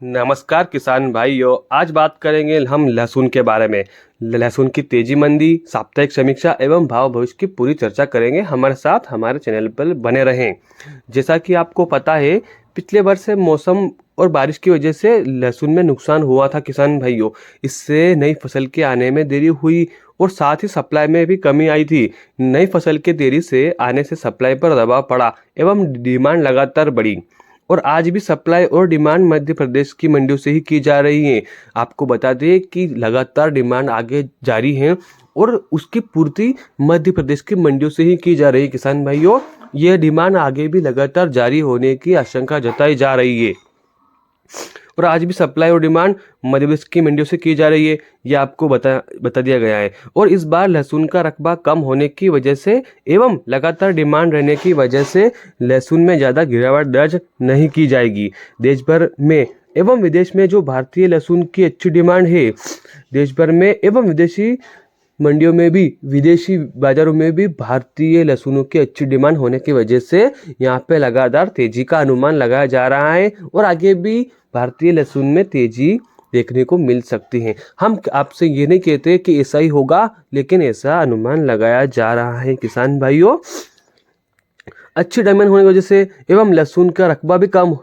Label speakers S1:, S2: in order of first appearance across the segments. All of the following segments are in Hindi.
S1: नमस्कार किसान भाइयों। आज बात करेंगे हम लहसुन के बारे में। लहसुन की तेजी मंदी, साप्ताहिक समीक्षा एवं भाव भविष्य की पूरी चर्चा करेंगे। हमारे साथ हमारे चैनल पर बने रहें। जैसा कि आपको पता है, पिछले वर्ष से मौसम और बारिश की वजह से लहसुन में नुकसान हुआ था किसान भाइयों। इससे नई फसल के आने में देरी हुई और साथ ही सप्लाई में भी कमी आई थी। नई फसल के देरी से आने से सप्लाई पर दबाव पड़ा एवं डिमांड लगातार बढ़ी और आज भी सप्लाई और डिमांड मध्य प्रदेश की मंडियों से ही की जा रही है। आपको बता दें कि लगातार डिमांड आगे जारी है और उसकी पूर्ति मध्य प्रदेश की मंडियों से ही की जा रही है। किसान भाइयों, यह डिमांड आगे भी लगातार जारी होने की आशंका जताई जा रही है और आज भी सप्लाई और डिमांड मध्य प्रदेश की मंडियों से की जा रही है। यह आपको बता दिया गया है। और इस बार लहसुन का रकबा कम होने की वजह से एवं लगातार डिमांड रहने की वजह से लहसुन में ज़्यादा गिरावट दर्ज नहीं की जाएगी। देश भर में एवं विदेश में जो भारतीय लहसुन की अच्छी डिमांड है, देश भर में एवं विदेशी मंडियों में भी, विदेशी बाजारों में भी भारतीय लहसुनों की अच्छी डिमांड होने की वजह से यहाँ पे लगातार तेजी का अनुमान लगाया जा रहा है और आगे भी भारतीय लहसुन में तेजी देखने को मिल सकती है। हम आपसे ये नहीं कहते कि ऐसा ही होगा, लेकिन ऐसा अनुमान लगाया जा रहा है किसान भाइयों। अच्छी डिमांड होने की वजह से एवं लहसुन का रकबा भी कम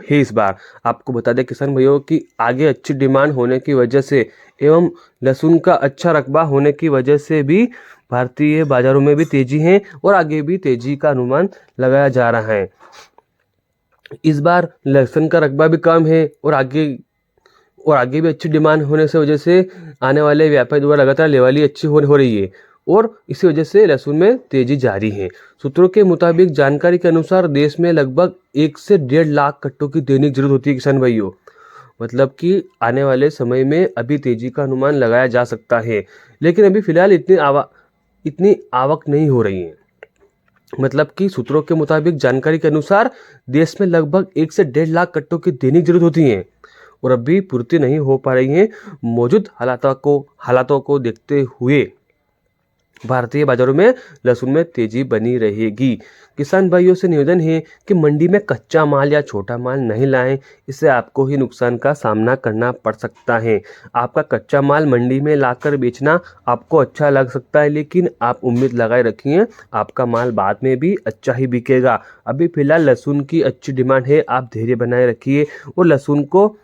S1: है इस बार। आपको बता दें किसान भाइयों कि आगे अच्छी डिमांड होने की वजह से एवं लहसुन का अच्छा रकबा होने की वजह से भी भारतीय बाजारों में भी तेजी है और आगे भी तेजी का अनुमान लगाया जा रहा है। इस बार लहसुन का रकबा भी कम है और आगे भी अच्छी डिमांड होने से वजह से आने वाले व्यापारी द्वारा लगातार लेवाली अच्छी हो रही है और इसी वजह से लहसुन में तेजी जारी है। सूत्रों के मुताबिक जानकारी के अनुसार देश में लगभग 1 से 1.5 लाख कट्टों की दैनिक जरूरत होती है किसान भाइयों। मतलब कि आने वाले समय में अभी तेजी का अनुमान लगाया जा सकता है, लेकिन अभी फिलहाल इतनी आवक नहीं हो रही है। मतलब कि सूत्रों के मुताबिक जानकारी के अनुसार देश में लगभग 1 से 1.5 लाख कट्टों की दैनिक जरूरत होती है और अभी पूर्ति नहीं हो पा रही है। मौजूद हालातों को देखते हुए भारतीय बाजारों में लहसुन में तेजी बनी रहेगी। किसान भाइयों से निवेदन है कि मंडी में कच्चा माल या छोटा माल नहीं लाएं, इससे आपको ही नुकसान का सामना करना पड़ सकता है। आपका कच्चा माल मंडी में लाकर बेचना आपको अच्छा लग सकता है, लेकिन आप उम्मीद लगाए रखिए आपका माल बाद में भी अच्छा ही बिकेगा। अभी फिलहाल लहसुन की अच्छी डिमांड है, आप धैर्य बनाए रखिए और लहसुन को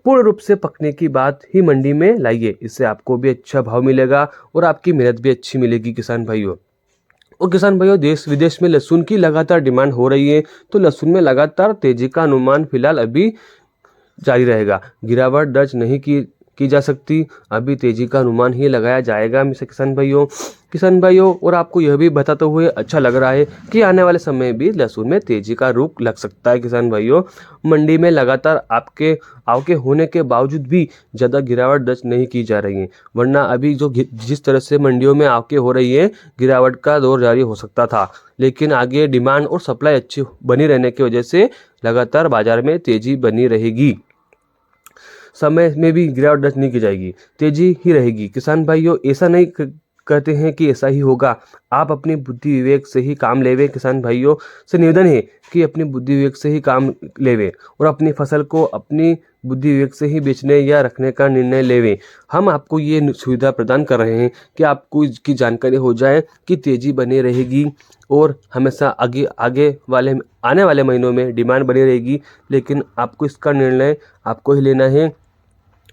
S1: पूर्ण रूप से पकने की बात ही मंडी में लाइए। इससे आपको भी अच्छा भाव मिलेगा और आपकी मेहनत भी अच्छी मिलेगी किसान भाइयों। और किसान भाइयों, देश विदेश में लहसुन की लगातार डिमांड हो रही है, तो लहसुन में लगातार तेजी का अनुमान फिलहाल अभी जारी रहेगा। गिरावट दर्ज नहीं की जा सकती, अभी तेजी का अनुमान ही लगाया जाएगा मिस्टर किसान भाइयों। और आपको यह भी बताते हुए अच्छा लग रहा है कि आने वाले समय भी लहसुन में तेजी का रुख लग सकता है किसान भाइयों। मंडी में लगातार आपके आवके होने के बावजूद भी ज़्यादा गिरावट दर्ज नहीं की जा रही है, वरना अभी जिस तरह से मंडियों में आवके हो रही है, गिरावट का दौर जारी हो सकता था। लेकिन आगे डिमांड और सप्लाई अच्छी बनी रहने की वजह से लगातार बाजार में तेजी बनी रहेगी। समय में भी गिरावट दर्ज नहीं की जाएगी, तेजी ही रहेगी। किसान भाइयों, ऐसा नहीं कहते हैं कि ऐसा ही होगा, आप अपनी बुद्धि विवेक से ही काम लेवे। किसान भाइयों से निवेदन है कि अपनी बुद्धि विवेक से ही काम लेवे और अपनी फसल को अपनी बुद्धि विवेक से ही बेचने या रखने का निर्णय लेवे। हम आपको ये सुविधा प्रदान कर रहे हैं कि आपको इसकी जानकारी हो जाए कि तेजी बनी रहेगी और हमेशा आने वाले महीनों में डिमांड बनी रहेगी। लेकिन आपको इसका निर्णय आपको ही लेना है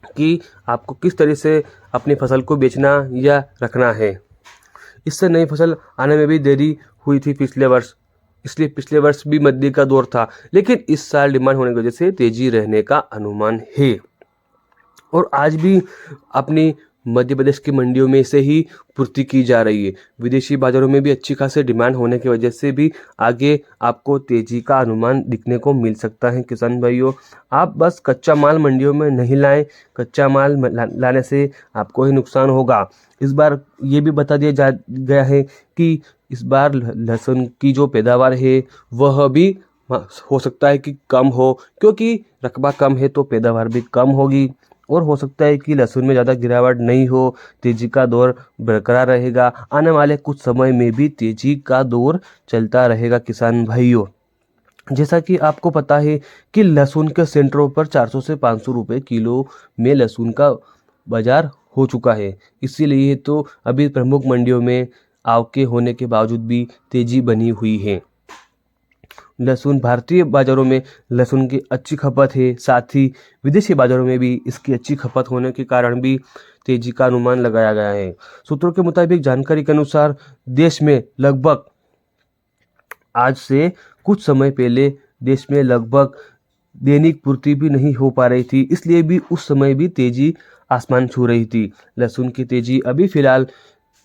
S1: कि आपको किस तरह से अपनी फसल को बेचना या रखना है। इससे नई फसल आने में भी देरी हुई थी पिछले वर्ष, इसलिए पिछले वर्ष भी मंदी का दौर था, लेकिन इस साल डिमांड होने की वजह से तेजी रहने का अनुमान है। और आज भी अपनी मध्य प्रदेश की मंडियों में से ही पूर्ति की जा रही है। विदेशी बाजारों में भी अच्छी खासी डिमांड होने की वजह से भी आगे आपको तेजी का अनुमान दिखने को मिल सकता है किसान भाइयों। आप बस कच्चा माल मंडियों में नहीं लाएं, कच्चा माल लाने से आपको ही नुकसान होगा। इस बार ये भी बता दिया गया है कि इस बार लहसुन की जो पैदावार है वह भी हो सकता है कि कम हो, क्योंकि रकबा कम है तो पैदावार भी कम होगी। और हो सकता है कि लहसुन में ज़्यादा गिरावट नहीं हो, तेजी का दौर बरकरार रहेगा। आने वाले कुछ समय में भी तेजी का दौर चलता रहेगा किसान भाइयों। जैसा कि आपको पता है कि लहसुन के सेंटरों पर 400 से 500 रुपये किलो में लहसुन का बाजार हो चुका है। इसीलिए तो अभी प्रमुख मंडियों में आवके होने के बावजूद भी तेजी बनी हुई है। लहसुन भारतीय बाज़ारों में लहसुन की अच्छी खपत है, साथ ही विदेशी बाज़ारों में भी इसकी अच्छी खपत होने के कारण भी तेजी का अनुमान लगाया गया है। सूत्रों के मुताबिक जानकारी के अनुसार देश में लगभग आज से कुछ समय पहले देश में लगभग दैनिक पूर्ति भी नहीं हो पा रही थी, इसलिए भी उस समय भी तेजी आसमान छू रही थी। लहसुन की तेजी अभी फिलहाल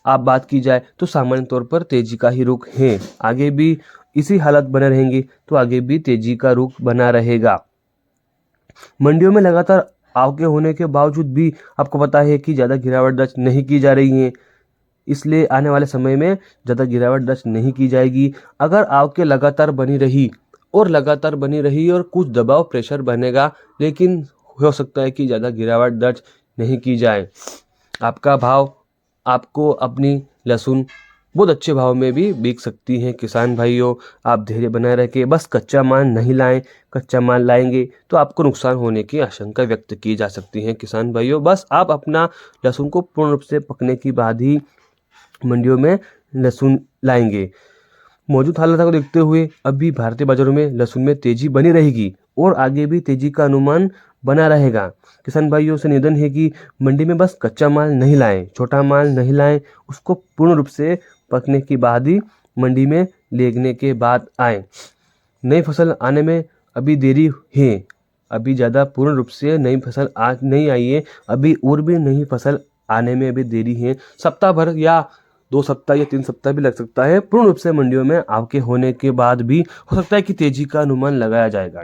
S1: आप बात की जाए तो सामान्य तौर पर तेजी का ही रुख है। आगे भी इसी हालत बने रहेंगी तो आगे भी तेजी का रुख बना रहेगा। मंडियों में लगातार आवके होने के बावजूद भी आपको पता है कि ज़्यादा गिरावट दर्ज नहीं की जा रही है, इसलिए आने वाले समय में ज़्यादा गिरावट दर्ज नहीं की जाएगी। अगर आवके लगातार बनी रही और कुछ दबाव प्रेशर बनेगा, लेकिन हो सकता है कि ज़्यादा गिरावट दर्ज नहीं की जाए। आपका भाव आपको अपनी लहसुन बहुत अच्छे भाव में भी बिक सकती हैं। किसान भाइयों, आप धैर्य बनाए रह के बस कच्चा माल नहीं लाएं। कच्चा माल लाएंगे तो आपको नुकसान होने की आशंका व्यक्त की जा सकती है। किसान भाइयों, बस आप अपना लहसुन को पूर्ण रूप से पकने के बाद ही मंडियों में लहसुन लाएंगे। मौजूद हालात को देखते हुए अभी भारतीय बाजारों में लहसुन में तेजी बनी रहेगी और आगे भी तेजी का अनुमान बना रहेगा। किसान भाइयों से निवेदन है कि मंडी में बस कच्चा माल नहीं लाएं, छोटा माल नहीं लाएं, उसको पूर्ण रूप से पकने के बाद ही मंडी में लेने के बाद आए। नई फसल आने में अभी देरी है, अभी ज़्यादा पूर्ण रूप से नई फसल आज नहीं आई है, अभी और भी नई फसल आने में अभी देरी है। सप्ताह भर या 2 सप्ताह या 3 सप्ताह भी लग सकता है। पूर्ण रूप से मंडियों में आवके होने के बाद भी हो सकता है कि तेजी का अनुमान लगाया जाएगा,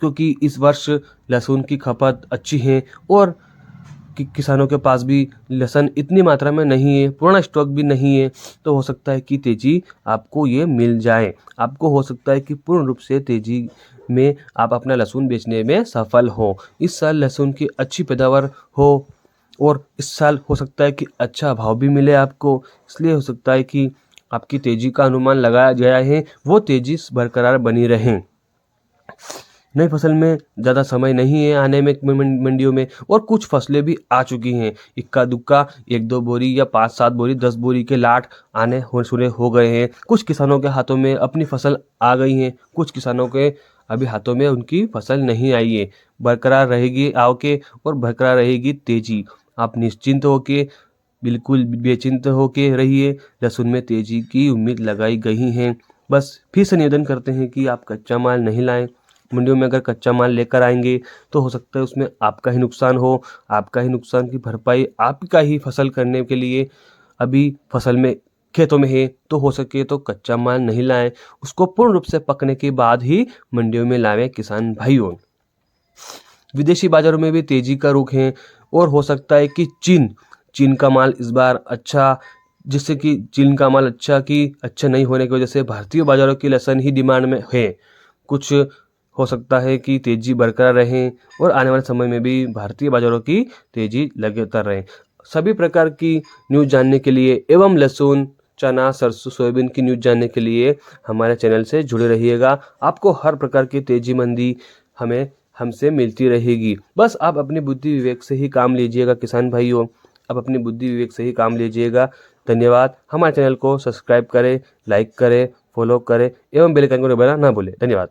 S1: क्योंकि इस वर्ष लहसुन की खपत अच्छी है और किसानों के पास भी लहसुन इतनी मात्रा में नहीं है, पूर्ण स्टॉक भी नहीं है, तो हो सकता है कि तेजी आपको ये मिल जाए। आपको हो सकता है कि पूर्ण रूप से तेजी में आप अपना लहसुन बेचने में सफल हो। इस साल लहसुन की अच्छी पैदावार हो और इस साल हो सकता है कि अच्छा भाव भी मिले आपको, इसलिए हो सकता है कि आपकी तेजी का अनुमान लगाया गया है वो तेजी बरकरार बनी रहे। नई फसल में ज़्यादा समय नहीं है आने में मंडियों में, और कुछ फसलें भी आ चुकी हैं। इक्का दुक्का 1-2 बोरी या 5-7 बोरी 10 बोरी के लाट आने शुरू हो गए हैं। कुछ किसानों के हाथों में अपनी फसल आ गई हैं, कुछ किसानों के अभी हाथों में उनकी फसल नहीं आई है। बरकरार रहेगी आवके और बरकरार रहेगी तेजी। आप निश्चिंत होके, बिल्कुल बेचिंत होके रहिए। लहसुन में तेजी की उम्मीद लगाई गई है। बस फिर से निवेदन करते हैं कि आप कच्चा माल नहीं लाएं। मंडियों में अगर कच्चा माल लेकर आएंगे तो हो सकता है उसमें आपका ही नुकसान हो। आपका ही नुकसान की भरपाई आपका ही फसल करने के लिए अभी फसल में खेतों में है, तो हो सके तो कच्चा माल नहीं लाएं, उसको पूर्ण रूप से पकने के बाद ही मंडियों में लाएं। किसान भाइयों, विदेशी बाजारों में भी तेजी का रुख है और हो सकता है कि चीन का माल इस बार अच्छा, जिससे कि चीन का माल अच्छा नहीं होने की वजह से भारतीय बाजारों की लहसुन ही डिमांड में है। कुछ हो सकता है कि तेजी बरकरार रहे और आने वाले समय में भी भारतीय बाजारों की तेजी लगातार रहे। सभी प्रकार की न्यूज़ जानने के लिए एवं लहसुन, चना, सरसों, सोयाबीन की न्यूज़ जानने के लिए हमारे चैनल से जुड़े रहिएगा। आपको हर प्रकार की तेजी मंदी हमसे मिलती रहेगी। बस आप अपनी बुद्धि विवेक से ही काम लीजिएगा। किसान भाइयों, आप अपनी बुद्धि विवेक से ही काम लीजिएगा। धन्यवाद। हमारे चैनल को सब्सक्राइब करें, लाइक करें, फॉलो करें एवं बेल आइकन को दबाना ना भूलें। धन्यवाद।